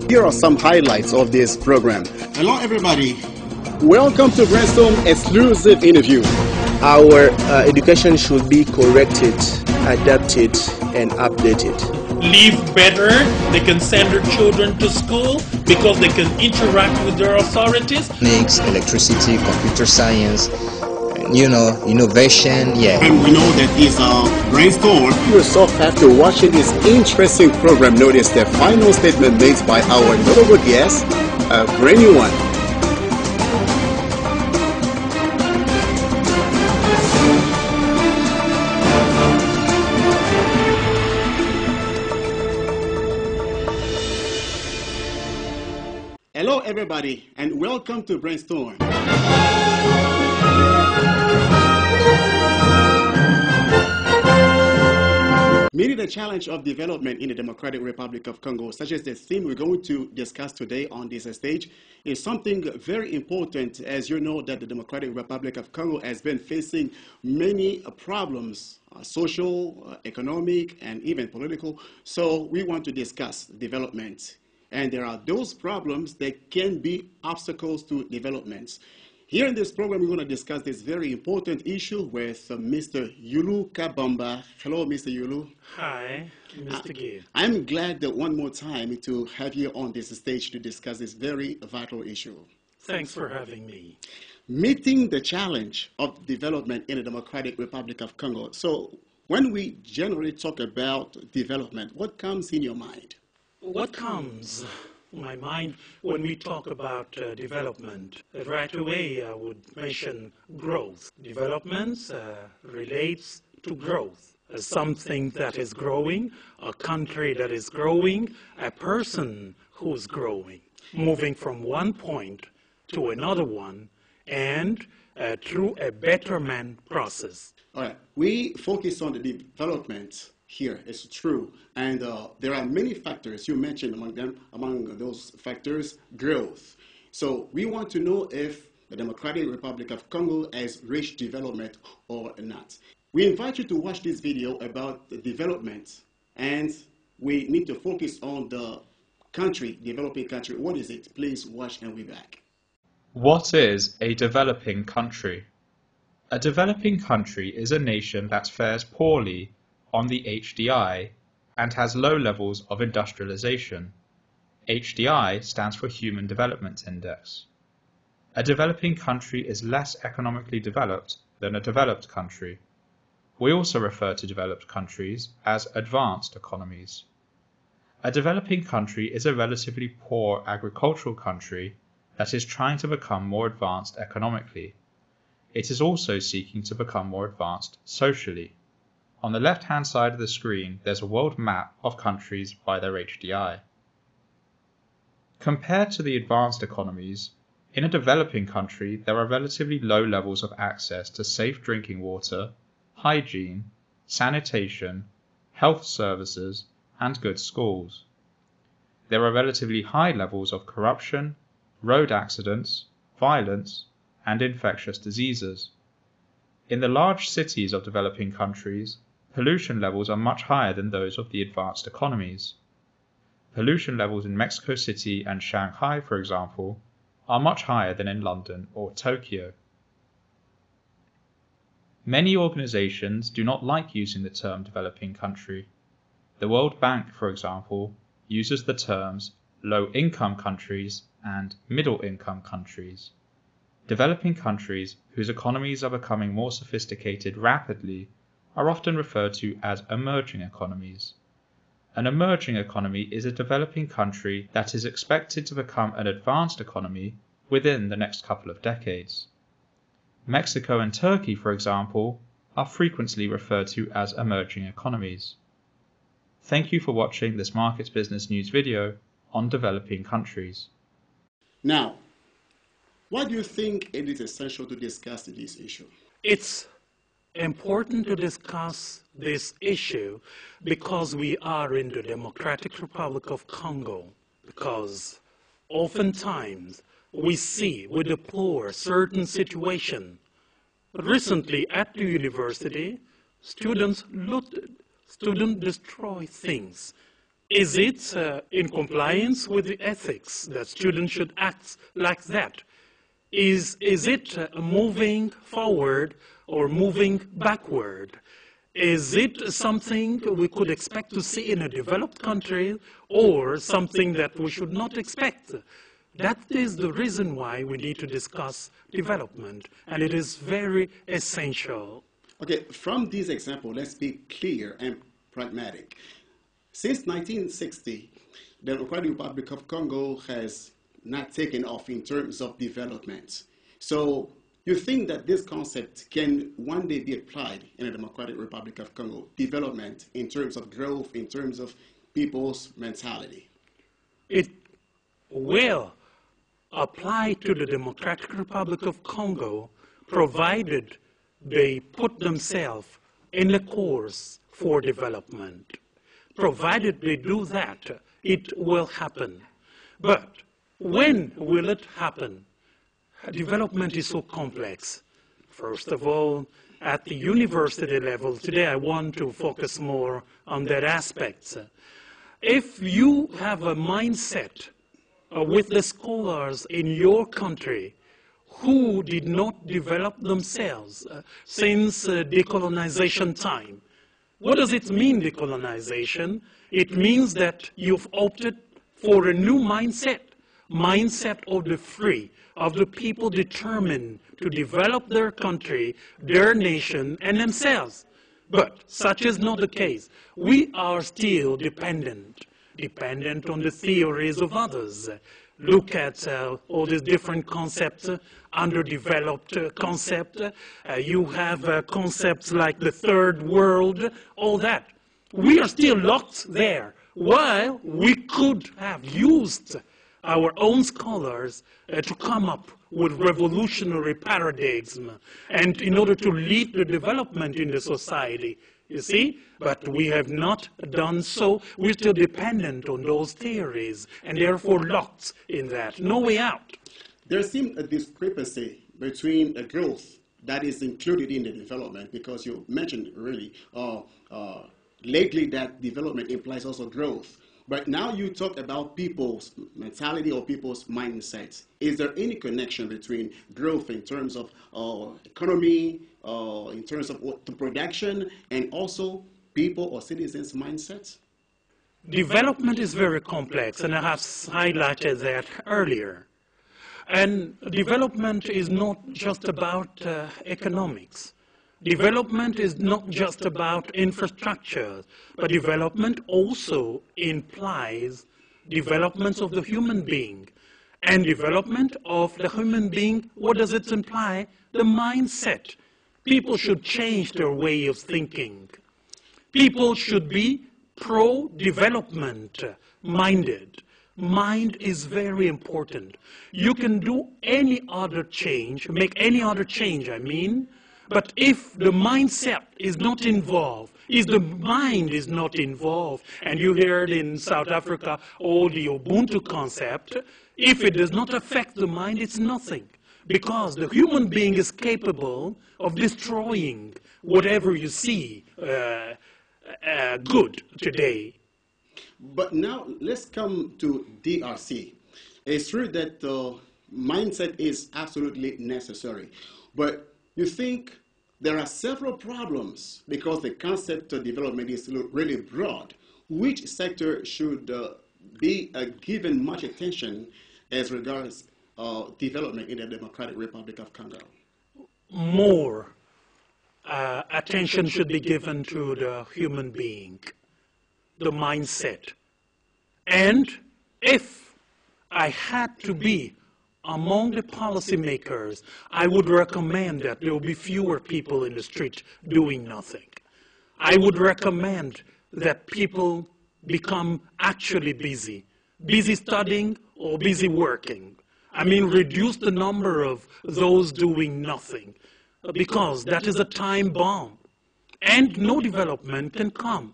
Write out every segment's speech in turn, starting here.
Here are some highlights of this program. Hello everybody. Welcome to Brainstorm exclusive interview. Our education should be corrected, adapted, and updated. Live better, they can send their children to school because they can interact with their authorities. Mechanics, electricity, computer science, innovation, And we know that it's a brainstorm. Yourself, after watching this interesting program, notice the final statement made by our notable guest, a brand new one. Hello everybody, and welcome to Brainstorm. Meeting the challenge of development in the Democratic Republic of Congo, such as the theme we're going to discuss today on this stage, is something very important. As you know, that the Democratic Republic of Congo has been facing many problems, social, economic, and even political. So we want to discuss development. And there are those problems that can be obstacles to development. Here in this program, we're going to discuss this very important issue with Mr. Yulu Kabamba. Hello, Mr. Yulu. Hi, Mr. Gill. I'm glad that one more time to have you on this stage to discuss this very vital issue. Thanks for having me. Meeting the challenge of development in the Democratic Republic of Congo. So when we generally talk about development, what comes in your mind? What comes to my mind when we talk about development? Right away, I would mention growth. Development relates to growth. Something that is growing, a country that is growing, a person who's growing, moving from one point to another one, and through a betterment process. All right, we focus on the development here. It's true, and there are many factors you mentioned among those factors, growth. So we want to know if the Democratic Republic of Congo has reached development or not. We invite you to watch this video about the development, and we need to focus on the country, developing country. What is it? Please watch and we'll be back. What is a developing country? A developing country is a nation that fares poorly on the HDI and has low levels of industrialization. HDI stands for Human Development Index. A developing country is less economically developed than a developed country. We also refer to developed countries as advanced economies. A developing country is a relatively poor agricultural country that is trying to become more advanced economically. It is also seeking to become more advanced socially. On the left-hand side of the screen, there's a world map of countries by their HDI. Compared to the advanced economies, in a developing country, there are relatively low levels of access to safe drinking water, hygiene, sanitation, health services, and good schools. There are relatively high levels of corruption, road accidents, violence, and infectious diseases. In the large cities of developing countries, pollution levels are much higher than those of the advanced economies. Pollution levels in Mexico City and Shanghai, for example, are much higher than in London or Tokyo. Many organizations do not like using the term developing country. The World Bank, for example, uses the terms low-income countries and middle-income countries. Developing countries whose economies are becoming more sophisticated rapidly are often referred to as emerging economies. An emerging economy is a developing country that is expected to become an advanced economy within the next couple of decades. Mexico and Turkey, for example, are frequently referred to as emerging economies. Thank you for watching this Markets Business News video on developing countries. Now, why do you think it is essential to discuss this issue? It's important to discuss this issue because we are in the Democratic Republic of Congo, because oftentimes we deplore certain situation. Recently at the university, students destroy things Is it in compliance with the ethics that students should act like that? Is it moving forward or moving backward? Is it something we could expect to see in a developed country or something that we should not expect? That is the reason why we need to discuss development, and it is very essential. Okay, from these examples, let's be clear and pragmatic. Since 1960, the Democratic Republic of Congo has not taken off in terms of development. So you think that this concept can one day be applied in the Democratic Republic of Congo, development in terms of growth, in terms of people's mentality? It will apply to the Democratic Republic of Congo, provided they put themselves in the course for development. Provided they do that, it will happen. But when will it happen? Development is so complex. First of all, at the university level, today I want to focus more on that aspect. If you have a mindset with the scholars in your country who did not develop themselves since decolonization time, what does it mean, decolonization? It means that you've opted for a new mindset of the free, of the people determined to develop their country, their nation, and themselves. But such is not the case. We are still dependent on the theories of others. Look at all these different concepts, underdeveloped concepts. You have concepts like the third world, all that. We are still locked there, while we could have used our own scholars to come up with revolutionary paradigms and in order to lead the development in the society. You see? But we have not done so. We're still dependent on those theories and therefore locked in that. No way out. There seems a discrepancy between the growth that is included in the development, because you mentioned really lately that development implies also growth. But now you talk about people's mentality or people's mindsets. Is there any connection between growth in terms of economy, in terms of the production, and also people or citizens' mindsets? Development is very complex, and I have highlighted that earlier. And development is not just about economics. Development is not just about infrastructure, but development also implies development of the human being. And development of the human being, what does it imply? The mindset. People should change their way of thinking. People should be pro-development minded. Mind is very important. You can do any other change, make any other change, but if the mindset is not involved, if the mind is not involved, and you heard in South Africa all the Ubuntu concept, if it does not affect the mind, it's nothing. Because the human being is capable of destroying whatever you see good today. But now let's come to DRC. It's true that mindset is absolutely necessary, but you think there are several problems because the concept of development is really broad. Which sector should be given much attention as regards development in the Democratic Republic of Congo? More attention should be given to the human being, the mindset. And if I had to be among the policymakers, I would recommend that there will be fewer people in the street doing nothing. I would recommend that people become actually busy studying or busy working. Reduce the number of those doing nothing, because that is a time bomb, and no development can come.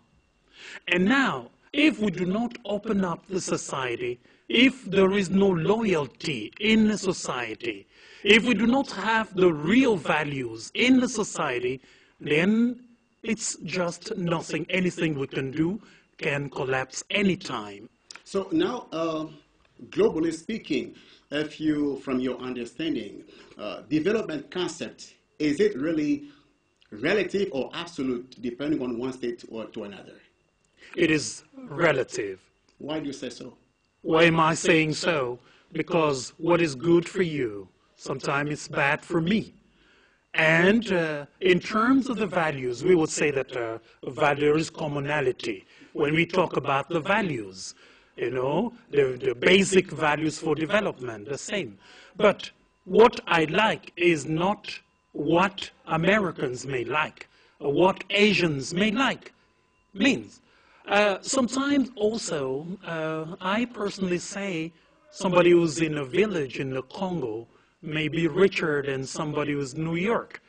And now, if we do not open up the society, if there is no loyalty in the society, if we do not have the real values in the society, then it's just nothing. Anything we can do can collapse anytime. So now, globally speaking, if you, from your understanding, development concept, is it really relative or absolute, depending on one state or to another? It is relative. Why do you say so? Why am I saying so? Because what is good for you, sometimes it's bad for me. And in terms of the values, we would say that there is commonality. When we talk about the values, you know, the basic values for development, the same. But what I like is not what Americans may like, or what Asians may like. Means, sometimes also, I personally say somebody who's in a village in the Congo may be richer than somebody who's in New York.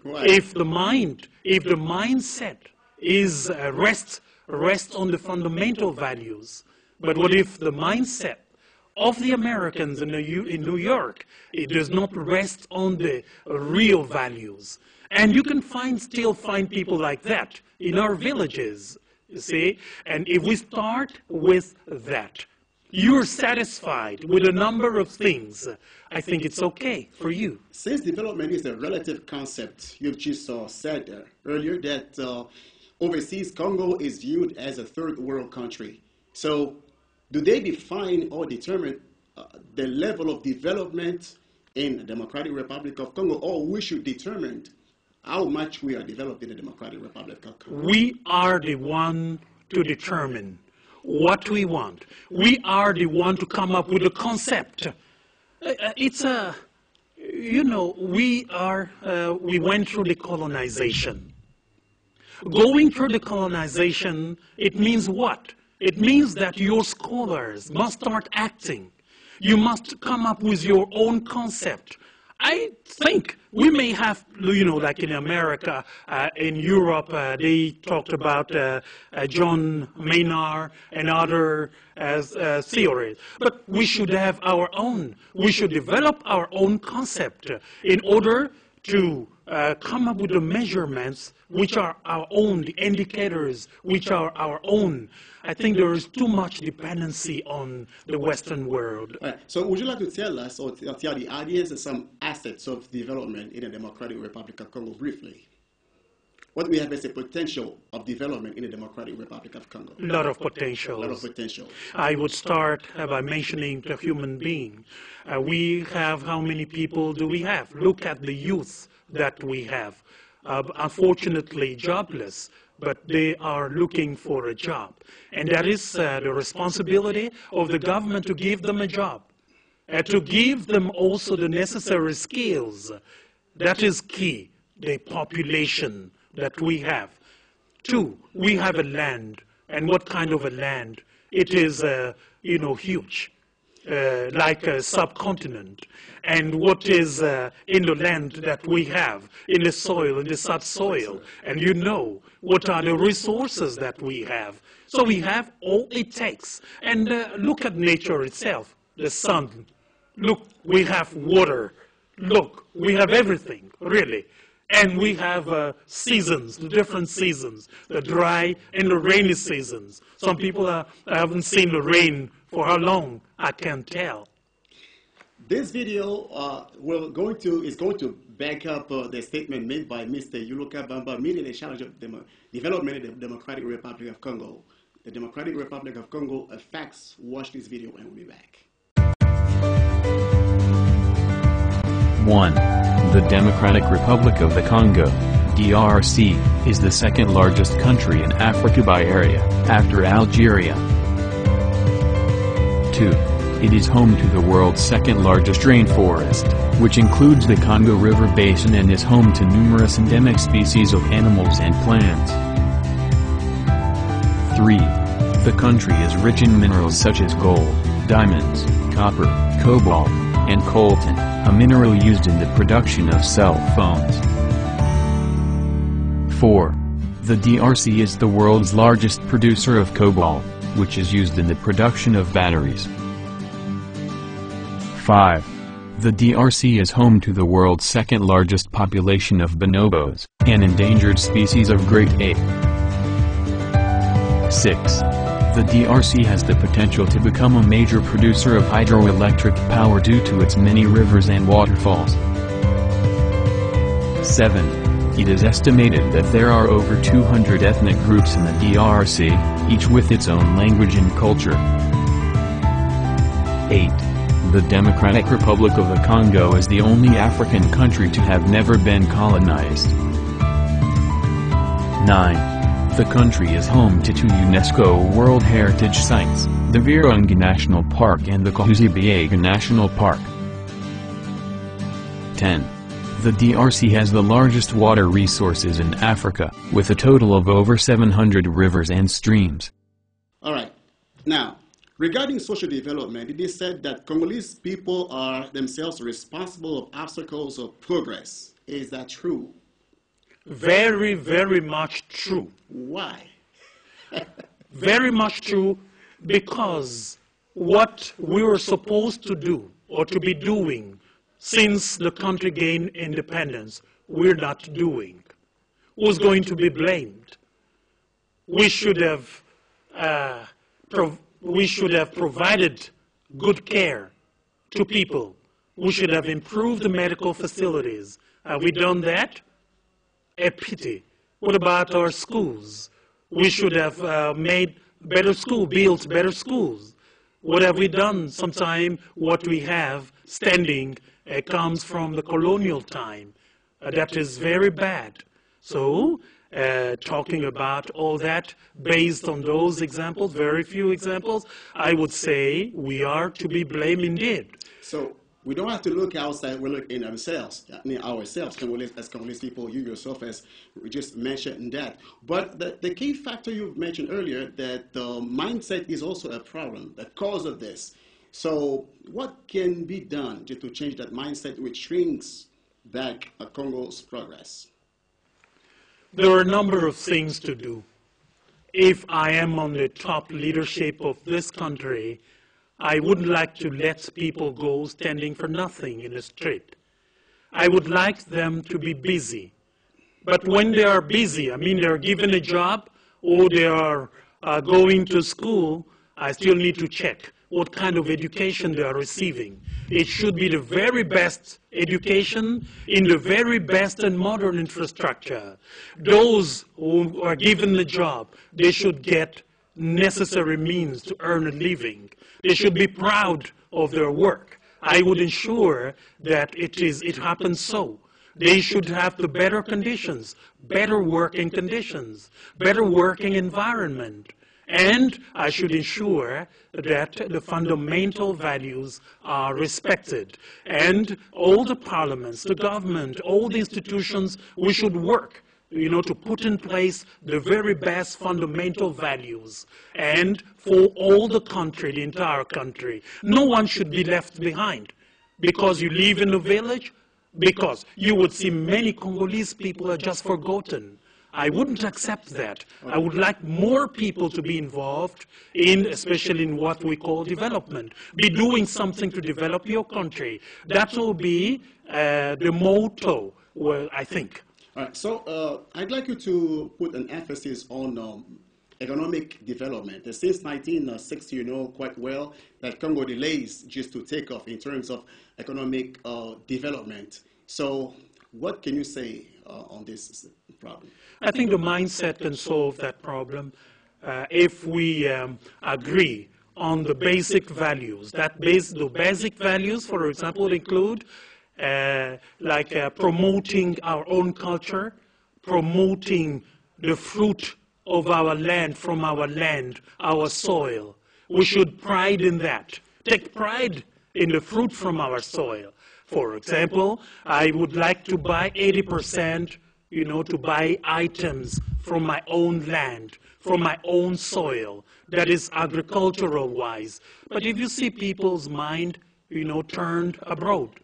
Right. If the mindset is rests on the fundamental values, but what if the mindset of the Americans in New York, it does not rest on the real values? And you can still find people like that in our villages, you see? And if we start with that, you're satisfied with a number of things, I think it's okay for you. Since development is a relative concept, you've just said earlier that overseas Congo is viewed as a third world country. So do they define or determine the level of development in the Democratic Republic of Congo, or we should determine how much we are developed in the Democratic Republic of Congo? We are the one to determine what we want. We are the one to come up with a concept. It's a, you know, we went through the colonization. Going through the colonization, it means what? It means that your scholars must start acting. You must come up with your own concept. I think we may have, you know, like in America, in Europe, they talked about John Maynard and other theories. But we should have our own. We should develop our own concept in order to come up with the measurements which are our own, the indicators which are our own. I think there is too much dependency on the Western world. So would you like to tell us or tell the audience some assets of development in the Democratic Republic of Congo briefly? What we have as a potential of development in the Democratic Republic of Congo? A lot of potential. A lot of potential. I would start by mentioning the human being. We have, how many people do we have? Look at the youth that we have. Unfortunately jobless, but they are looking for a job. And that is the responsibility of the government to give them a job, to give them also the necessary skills. That is key, the population that we have. Two, we have a land. And what kind of a land? It is, you know, huge. Like a subcontinent. And what is in the land that we have, in the soil, in the subsoil, and you know what are the resources that we have. So we have all it takes. And look at nature itself, the sun. Look, we have water. Look, we have everything, really. And we have seasons, the different seasons, the dry and the rainy seasons. Some people haven't seen the rain for how long, I can't tell. This video is going to back up the statement made by Mr. Yuluka Bamba, meeting the challenge of development in the Democratic Republic of Congo. The Democratic Republic of Congo, facts. Watch this video and we'll be back. 1. The Democratic Republic of the Congo, DRC, is the second largest country in Africa by area, after Algeria. 2. It is home to the world's second largest rainforest, which includes the Congo River Basin and is home to numerous endemic species of animals and plants. 3. The country is rich in minerals such as gold, diamonds, copper, cobalt, and coltan, a mineral used in the production of cell phones. 4. The DRC is the world's largest producer of cobalt, which is used in the production of batteries. 5. The DRC is home to the world's second largest population of bonobos, an endangered species of great ape. 6. The DRC has the potential to become a major producer of hydroelectric power due to its many rivers and waterfalls. 7. It is estimated that there are over 200 ethnic groups in the DRC, each with its own language and culture. 8. The Democratic Republic of the Congo is the only African country to have never been colonized. 9. The country is home to 2 UNESCO World Heritage Sites, the Virunga National Park and the Kahuzi-Biega National Park. 10. The DRC has the largest water resources in Africa, with a total of over 700 rivers and streams. All right. Now, regarding social development, it is said that Congolese people are themselves responsible of obstacles of progress. Is that true? Very, very much true. Why? Very much true, because what we were supposed to do, or to be doing, since the country gained independence, we're not doing. Who's going to be blamed? We should have provided good care to people. We should have improved the medical facilities. Have we done that? A pity. What about our schools? We should have made better schools, built better schools. What have we done? Sometime what we have standing comes from the colonial time. That is very bad. So, talking about all that based on those examples, very few examples, I would say we are to be blamed indeed. So we don't have to look outside, we look in ourselves, as Congolese people, you yourself, as we just mentioned that. But the key factor you mentioned earlier, that mindset is also a problem, the cause of this. So what can be done to change that mindset which shrinks back Congo's progress? There are a number of things to do. If I am on the top leadership of this country, I wouldn't like to let people go standing for nothing in the street. I would like them to be busy. But when they are busy, I mean they're given a job or they are going to school, I still need to check what kind of education they are receiving. It should be the very best education in the very best and modern infrastructure. Those who are given the job, they should get necessary means to earn a living. They should be proud of their work. I would ensure that it happens so. They should have the better conditions, better working conditions, better working environment. And I should ensure that the fundamental values are respected. And all the parliaments, the government, all the institutions, we should work, to put in place the very best fundamental values. And for all the country, the entire country, no one should be left behind. Because you live in a village, because you would see many Congolese people are just forgotten. I wouldn't accept that. I would like more people to be involved especially in what we call development. Be doing something to develop your country. That will be the motto, I think. All right, so I'd like you to put an emphasis on economic development. Since 1960, you know quite well that Congo delays just to take off in terms of economic development. So what can you say on this problem? I think the mindset can solve that problem if we agree on the basic values. The basic values, for example, include promoting our own culture, promoting the fruit of our land, from our land, our soil. We should pride in that. Take pride in the fruit from our soil. For example, I would like to buy 80%, to buy items from my own land, from my own soil. That is agricultural-wise. But if you see people's mind, turned abroad,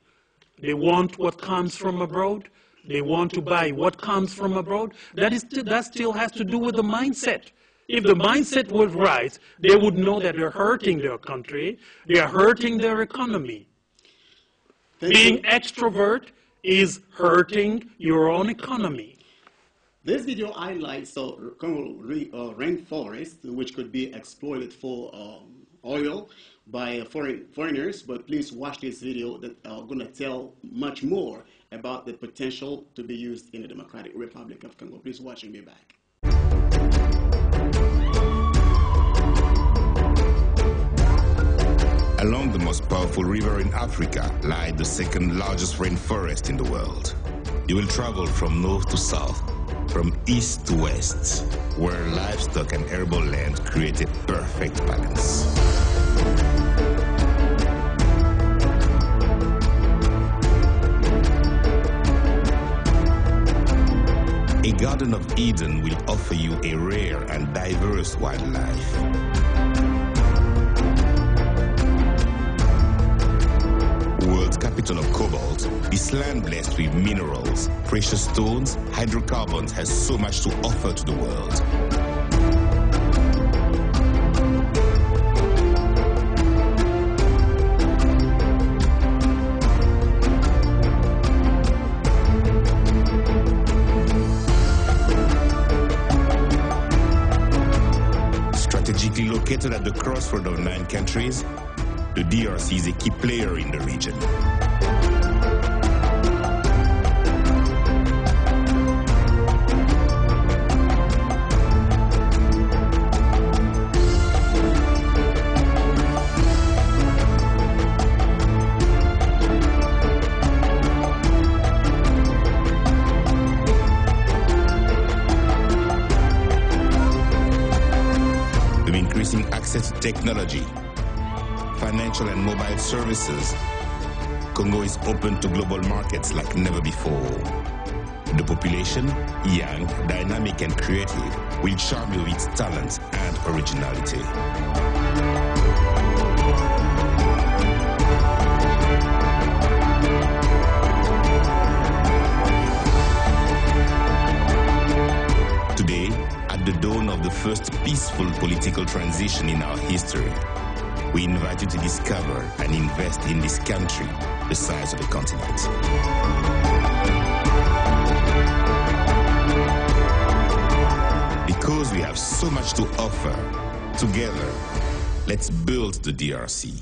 they want what comes from abroad. They want to buy what comes from abroad. That still has to do with the mindset. If the mindset was right, they would know that they're hurting their country. They are hurting their economy. Being extrovert is hurting your own economy. This video highlights Congo rainforest, which could be exploited for oil by foreigners, but please watch this video that are going to tell much more about the potential to be used in the Democratic Republic of Congo. Please watch and be back. Along the most powerful river in Africa lies the second largest rainforest in the world. You will travel from north to south, from east to west, where livestock and arable land create a perfect balance. A Garden of Eden will offer you a rare and diverse wildlife. World's capital of cobalt, this land blessed with minerals, precious stones, hydrocarbons has so much to offer to the world. Strategically located at the crossroad of 9 countries, the DRC is a key player in the region. With increasing access to technology, financial and mobile services, Congo is open to global markets like never before. The population, young, dynamic and creative, will charm you with its talent and originality. Today, at the dawn of the first peaceful political transition in our history, we invite you to discover and invest in this country, the size of the continent. Because we have so much to offer, together, let's build the DRC.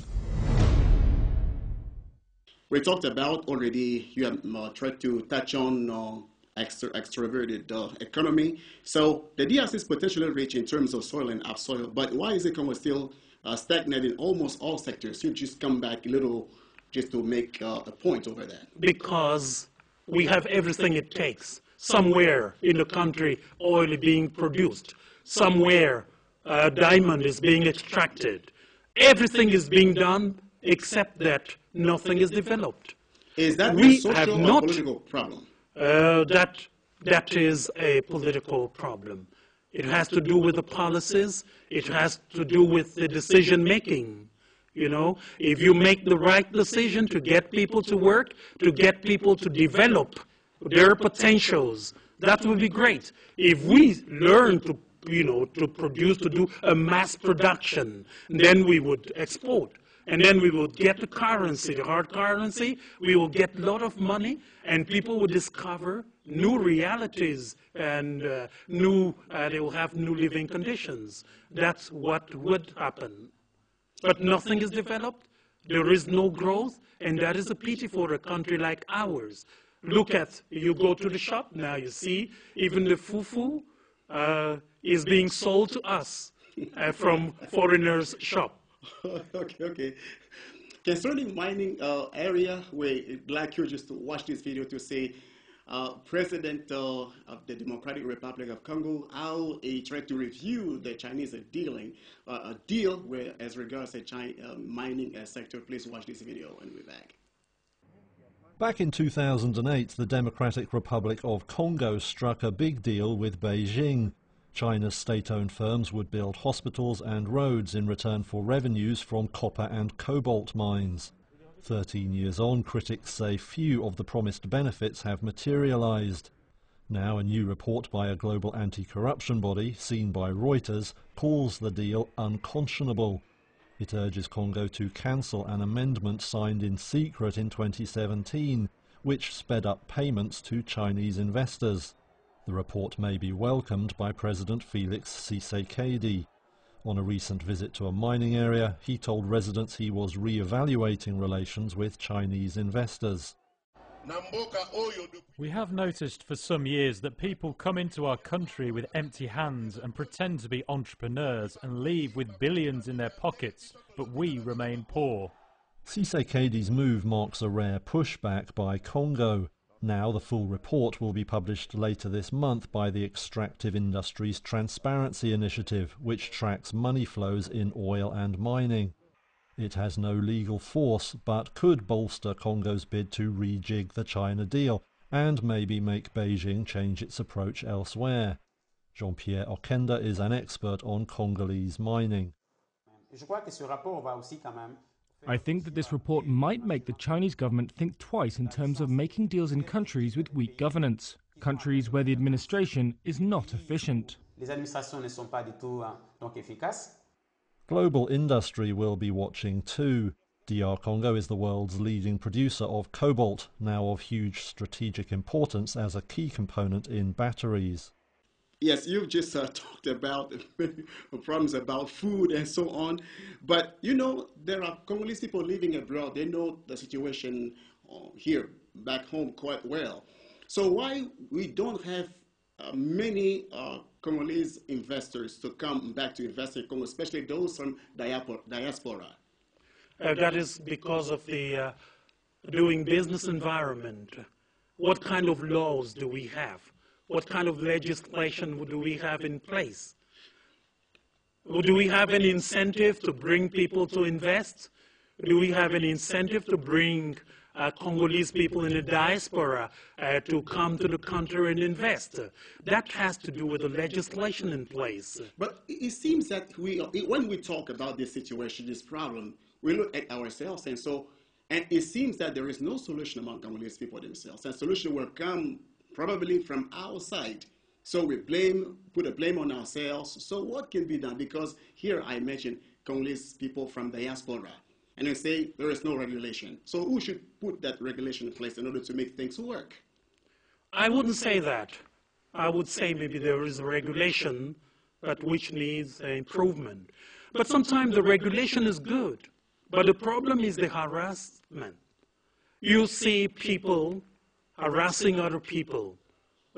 We talked about already, you have tried to touch on extroverted economy. So the DRC is potentially rich in terms of soil and upsoil, but why is it Congo still stagnant in almost all sectors? You just come back a little just to make a point over that. Because we have everything it takes. Somewhere in the country, oil is being produced. Somewhere, diamond is being extracted. Everything is being done, except that nothing is developed. Is that a social or political problem? That is a political problem. It has to do with the policies. It has to do with the decision making. You know, if you make the right decision to get people to work, to get people to develop their potentials, that would be great. If we learn to, to produce, to do a mass production, then we would export. And then we will get the currency, the hard currency. We will get a lot of money, and people will discover new realities, and they will have new living conditions. That's what would happen. But nothing is developed. There is no growth, and that is a pity for a country like ours. Look at, you go to the shop now, you see, even the fufu is being sold to us from foreigners' shop. Okay. Concerning mining area, we'd like you just to watch this video to say President of the Democratic Republic of Congo, how he tried to review the Chinese deal where, as regards the mining sector. Please watch this video and we'll be back. Back in 2008, the Democratic Republic of Congo struck a big deal with Beijing. China's state-owned firms would build hospitals and roads in return for revenues from copper and cobalt mines. 13 years on, critics say few of the promised benefits have materialized. Now a new report by a global anti-corruption body, seen by Reuters, calls the deal unconscionable. It urges Congo to cancel an amendment signed in secret in 2017, which sped up payments to Chinese investors. The report may be welcomed by President Felix Tshisekedi. On a recent visit to a mining area, he told residents he was re-evaluating relations with Chinese investors. We have noticed for some years that people come into our country with empty hands and pretend to be entrepreneurs and leave with billions in their pockets, but we remain poor. Tshisekedi's move marks a rare pushback by Congo. Now the full report will be published later this month by the Extractive Industries Transparency Initiative, which tracks money flows in oil and mining. It has no legal force, but could bolster Congo's bid to rejig the China deal and maybe make Beijing change its approach elsewhere. Jean-Pierre Okenda is an expert on Congolese mining. I think that this report might make the Chinese government think twice in terms of making deals in countries with weak governance, countries where the administration is not efficient. Global industry will be watching too. DR Congo is the world's leading producer of cobalt, now of huge strategic importance as a key component in batteries. Yes, you've just talked about problems about food and so on. But, you know, there are Congolese people living abroad. They know the situation here, back home, quite well. So why we don't have many Congolese investors to come back to invest in Congo, especially those from diaspora? That is because of the doing business environment. What kind of laws do we have? What kind of legislation do we have in place? Do we have an incentive to bring people to invest? Do we have an incentive to bring Congolese people in the diaspora to come to the country and invest? That has to do with the legislation in place. But it seems that when we talk about this situation, this problem, we look at ourselves, and it seems that there is no solution among Congolese people themselves. And solution will come probably from outside. So we put a blame on ourselves. So what can be done? Because here I mentioned Congolese people from diaspora. And they say there is no regulation. So who should put that regulation in place in order to make things work? I wouldn't say that. I would say maybe there is a regulation, but which needs improvement. But sometimes the regulation is good. But the problem is the harassment. You see people harassing other people,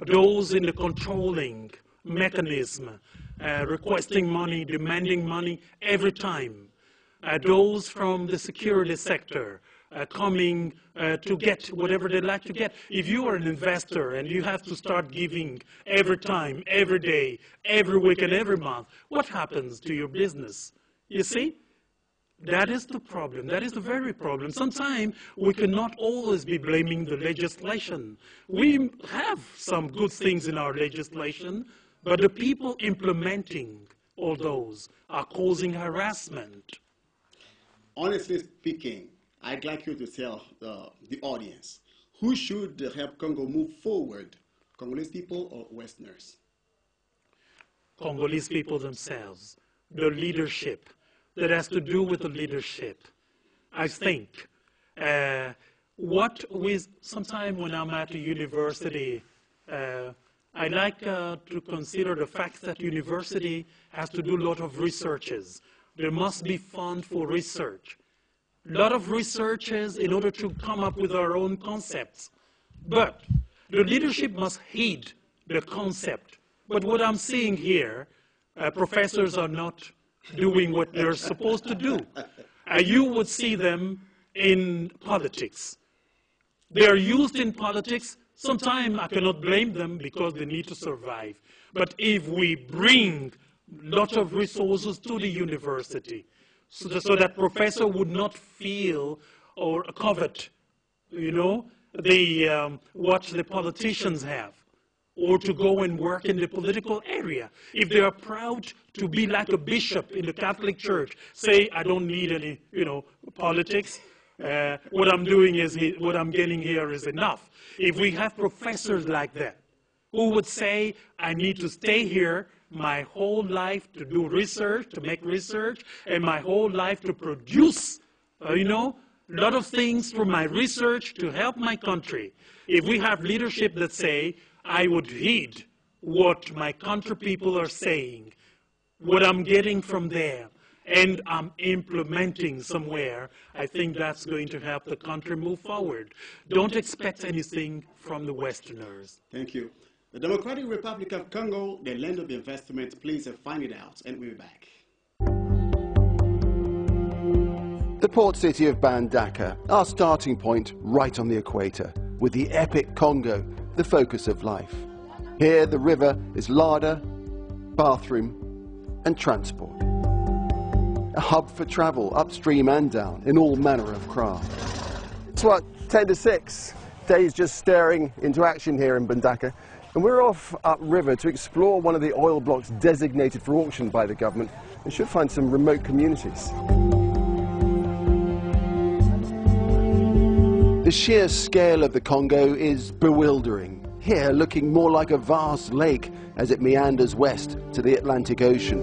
those in the controlling mechanism, requesting money, demanding money every time, those from the security sector coming to get whatever they'd like to get. If you are an investor and you have to start giving every time, every day, every week and every month, what happens to your business? You see? That is the problem. That is the very problem. Sometimes we cannot always be blaming the legislation. We have some good things in our legislation, but the people implementing all those are causing harassment. Honestly speaking, I'd like you to tell the audience, who should help Congo move forward, Congolese people or Westerners? Congolese people themselves, the leadership. That has to do with the leadership. I think sometimes when I'm at a university, I like to consider the fact that university has to do a lot of researches. There must be fund for research. A lot of researches in order to come up with our own concepts. But the leadership must heed the concept. But what I'm seeing here, professors are not doing what they're supposed to do. You would see them in politics. They are used in politics. Sometimes I cannot blame them because they need to survive. But if we bring lots of resources to the university so that professor would not feel or covet, what the politicians have, or to go and work in the political area. If they are proud to be like a bishop in the Catholic Church, say, I don't need any, politics. What I'm doing is, what I'm getting here is enough. If we have professors like that, who would say, I need to stay here my whole life to do research, to make research, and my whole life to produce, a lot of things from my research to help my country. If we have leadership that say, I would heed what my country people are saying, what I'm getting from there, and I'm implementing somewhere, I think that's going to help the country move forward. Don't expect anything from the Westerners. Thank you. The Democratic Republic of Congo, the land of investment, please find it out, and we'll be back. The port city of Bandaka, our starting point right on the equator, with the epic Congo, the focus of life. Here the river is larder, bathroom and transport. A hub for travel upstream and down in all manner of craft. It's what, 10 to 6, days just staring into action here in Bandaka, and we're off upriver to explore one of the oil blocks designated for auction by the government and should find some remote communities. The sheer scale of the Congo is bewildering, here looking more like a vast lake as it meanders west to the Atlantic Ocean.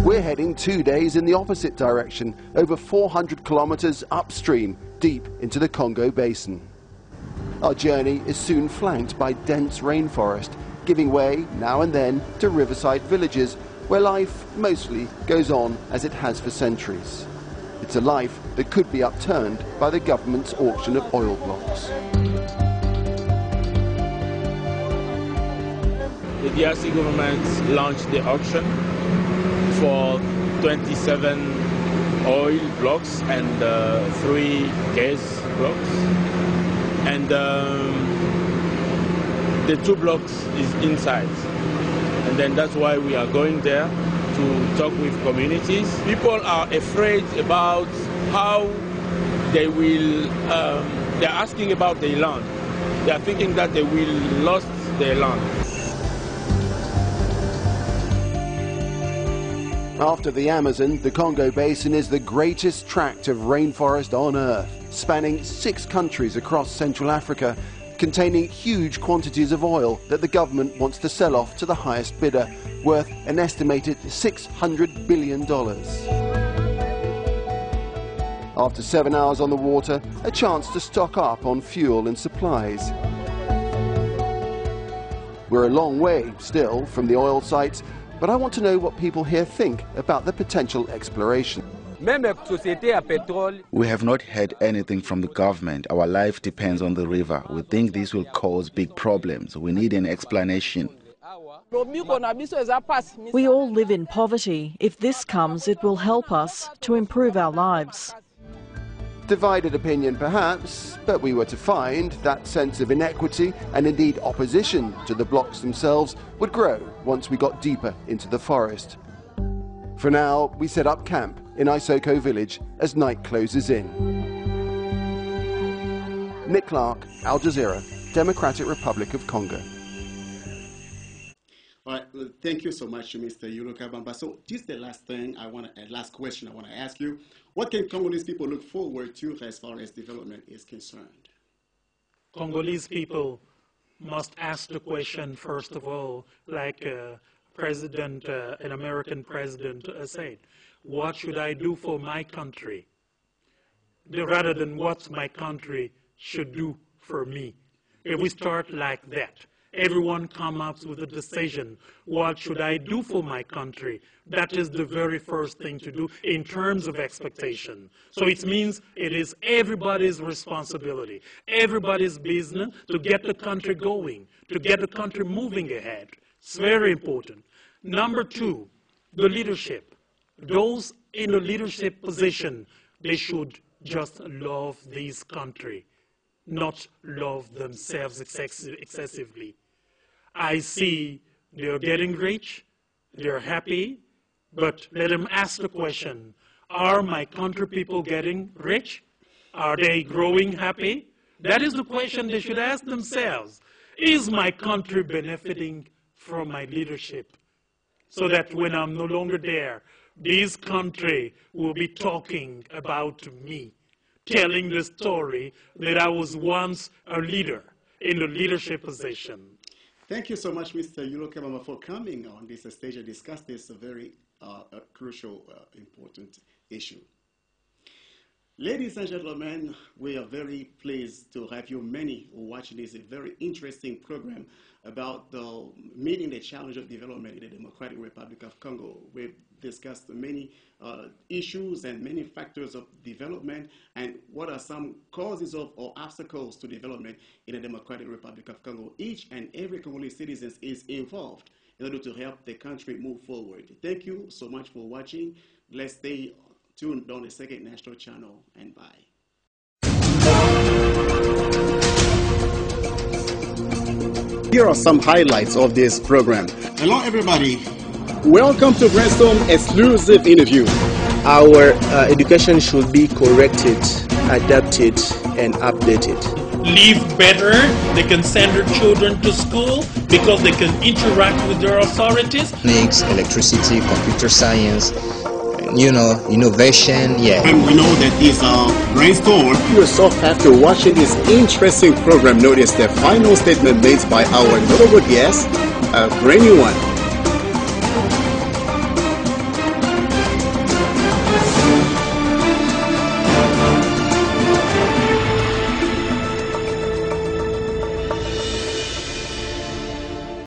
We're heading 2 days in the opposite direction, over 400 kilometers upstream, deep into the Congo Basin. Our journey is soon flanked by dense rainforest, giving way now and then to riverside villages where life mostly goes on as it has for centuries. It's a life that could be upturned by the government's auction of oil blocks. The DRC government launched the auction for 27 oil blocks and 3 gas blocks. And the 2 blocks is inside. And then that's why we are going there to talk with communities. People are afraid about how they will, they're asking about their land. They are thinking that they will lose their land. After the Amazon, the Congo Basin is the greatest tract of rainforest on Earth, spanning 6 countries across Central Africa, containing huge quantities of oil that the government wants to sell off to the highest bidder, worth an estimated $600 billion. After 7 hours on the water, a chance to stock up on fuel and supplies. We're a long way still from the oil sites, but I want to know what people here think about the potential exploration. We have not heard anything from the government. Our life depends on the river. We think this will cause big problems. We need an explanation. We all live in poverty. If this comes, it will help us to improve our lives. Divided opinion perhaps, but we were to find that sense of inequity and indeed opposition to the blocks themselves would grow once we got deeper into the forest. For now, we set up camp in Isoko village as night closes in. Nick Clark, Al Jazeera, Democratic Republic of Congo. All right, well, thank you so much, Mr. Yulu Kabamba. So this is the last thing last question I want to ask you. What can Congolese people look forward to as far as development is concerned? Congolese people must ask the question, first of all, like an American president said, what should I do for my country? Rather than what my country should do for me. If we start like that, everyone comes up with a decision. What should I do for my country? That is the very first thing to do in terms of expectation. So it means it is everybody's responsibility, everybody's business to get the country going, to get the country moving ahead. It's very important. Number 2, the leadership. Those in a leadership position, they should just love this country, not love themselves excessively. I see they're getting rich, they're happy, but let them ask the question, are my country people getting rich? Are they growing happy? That is the question they should ask themselves. Is my country benefiting from my leadership? So that when I'm no longer there, this country will be talking about me, telling the story that I was once a leader in a leadership position. Thank you so much, Mr. Yulu Kabamba, for coming on this stage and discuss this very crucial, important issue. Ladies and gentlemen, we are very pleased to have you many watching this very interesting program about meeting the challenge of development in the Democratic Republic of Congo. We've discussed many issues and many factors of development and what are some causes of or obstacles to development in the Democratic Republic of Congo. Each and every Congolese citizen is involved in order to help the country move forward. Thank you so much for watching. Let's stay tuned on the Second National Channel, and bye. Here are some highlights of this program. Hello, everybody. Welcome to Brainstorm exclusive interview. Our education should be corrected, adapted, and updated. Live better, they can send their children to school because they can interact with their authorities. Mechanics, electricity, computer science, innovation, And we know that this brainstorm. You yourself, after watching this interesting program, notice the final statement made by our notable guest, a brand new one.